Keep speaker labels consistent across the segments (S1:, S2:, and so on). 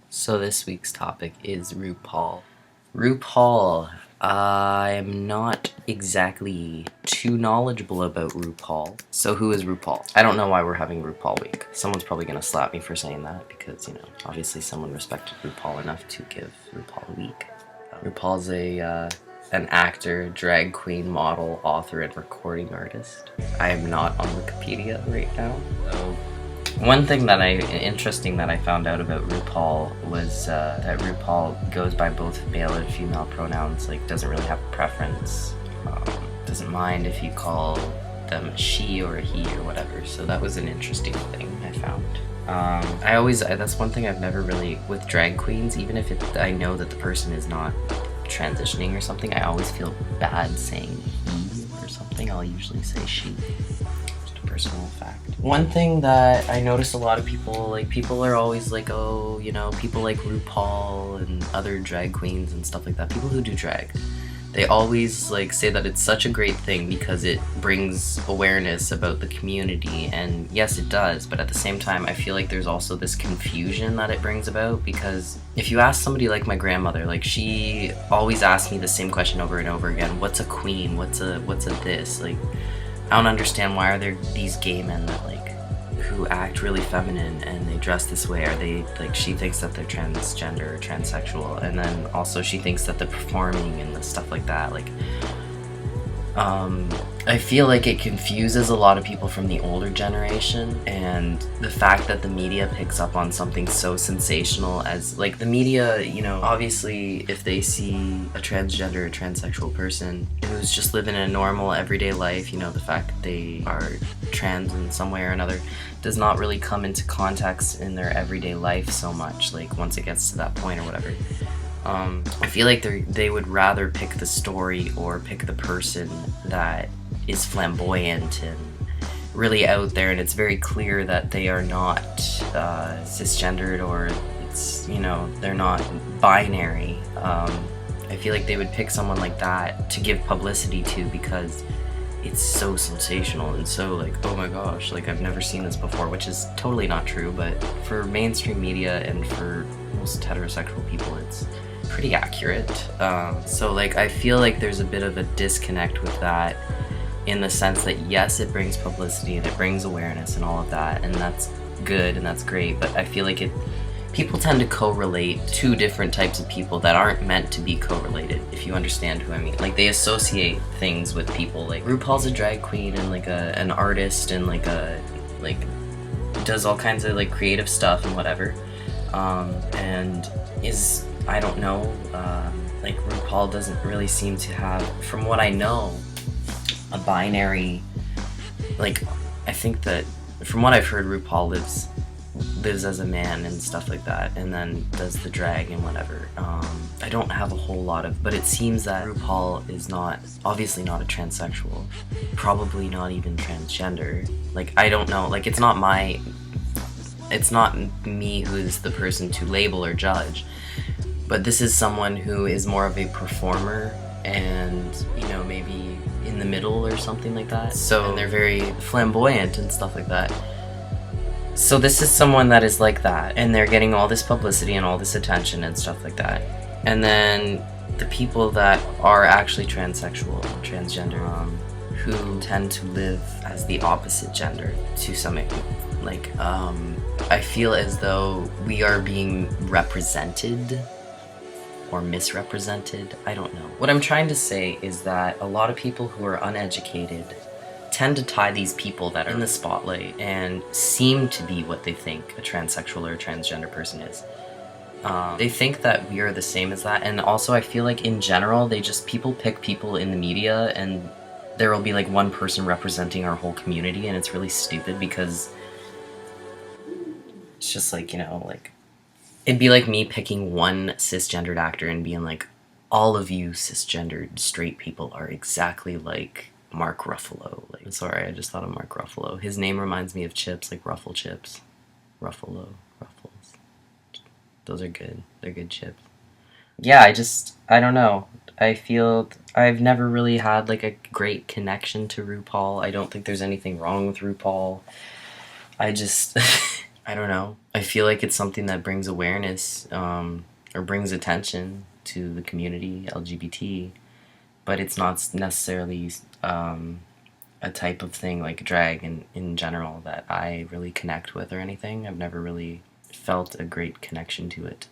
S1: So this week's topic is RuPaul. RuPaul. I'm not exactly too knowledgeable about RuPaul. So who is RuPaul? I don't know why we're having RuPaul week. Someone's probably gonna slap me for saying that because, obviously someone respected RuPaul enough to give RuPaul a week. RuPaul's an actor, drag queen, model, author, and recording artist. I am not on Wikipedia right now. So one thing interesting that I found out about RuPaul was that RuPaul goes by both male and female pronouns, like doesn't really have a preference, doesn't mind if you call them a she or a he or whatever, so that was an interesting thing I found. That's one thing I've never really, with drag queens, even if I know that the person is not transitioning or something, I always feel bad saying he or something. I'll usually say she. Personal fact. One thing that I noticed a lot of people are always like, oh, people like RuPaul and other drag queens and stuff like that, people who do drag, they always say that it's such a great thing because it brings awareness about the community, and yes, it does, but at the same time I feel like there's also this confusion that it brings about, because if you ask somebody like my grandmother, she always asks me the same question over and over again: what's a queen, what's a this, I don't understand, why are there these gay men that who act really feminine and they dress this way? Are they she thinks that they're transgender or transsexual, and then also she thinks that they're performing and the stuff like that. I feel like it confuses a lot of people from the older generation, and the fact that the media picks up on something so sensational as the media, obviously if they see a transgender or transsexual person who's just living a normal everyday life, the fact that they are trans in some way or another does not really come into context in their everyday life so much, once it gets to that point or whatever. I feel like they would rather pick the story or pick the person that is flamboyant and really out there, and it's very clear that they are not cisgendered, or they're not binary. I feel like they would pick someone like that to give publicity to because it's so sensational and so oh my gosh, I've never seen this before, which is totally not true, but for mainstream media and for most heterosexual people, it's pretty accurate. So I feel like there's a bit of a disconnect with that, in the sense that yes, it brings publicity and it brings awareness and all of that, and that's good and that's great, but I feel like people tend to correlate two different types of people that aren't meant to be correlated, if you understand who I mean. They associate things with people, RuPaul's a drag queen and an artist and does all kinds of creative stuff and whatever, and is, I don't know, RuPaul doesn't really seem to have, from what I know, a binary, I think that from what I've heard, RuPaul lives as a man and stuff like that, and then does the drag and whatever. I don't have a whole lot of, but it seems that RuPaul is obviously not a transsexual, probably not even transgender. I don't know, it's not me who's the person to label or judge, but this is someone who is more of a performer and, maybe in the middle or something like that. So, and they're very flamboyant and stuff like that. So this is someone that is like that, and they're getting all this publicity and all this attention and stuff like that. And then the people that are actually transsexual and transgender, who tend to live as the opposite gender to some extent, I feel as though we are being represented or misrepresented. I don't know. What I'm trying to say is that a lot of people who are uneducated tend to tie these people that are in the spotlight and seem to be what they think a transsexual or a transgender person is. They think that we are the same as that, and also I feel like in general people pick people in the media, and there will be one person representing our whole community, and it's really stupid because it's just it'd be like me picking one cisgendered actor and being all of you cisgendered straight people are exactly like Mark Ruffalo. Sorry, I just thought of Mark Ruffalo. His name reminds me of chips, Rufflechips. Ruffalo, Ruffles. Those are good. They're good chips. Yeah, I don't know. I feel I've never really had a great connection to RuPaul. I don't think there's anything wrong with RuPaul. I just I don't know. I feel like it's something that brings awareness, or brings attention to the community, LGBT, but it's not necessarily a type of thing like drag in general that I really connect with or anything. I've never really felt a great connection to it.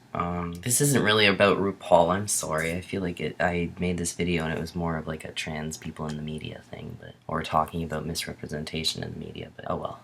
S1: This isn't really about RuPaul, I'm sorry. I feel like I made this video and it was more of like a trans people in the media thing, or talking about misrepresentation in the media, but oh well.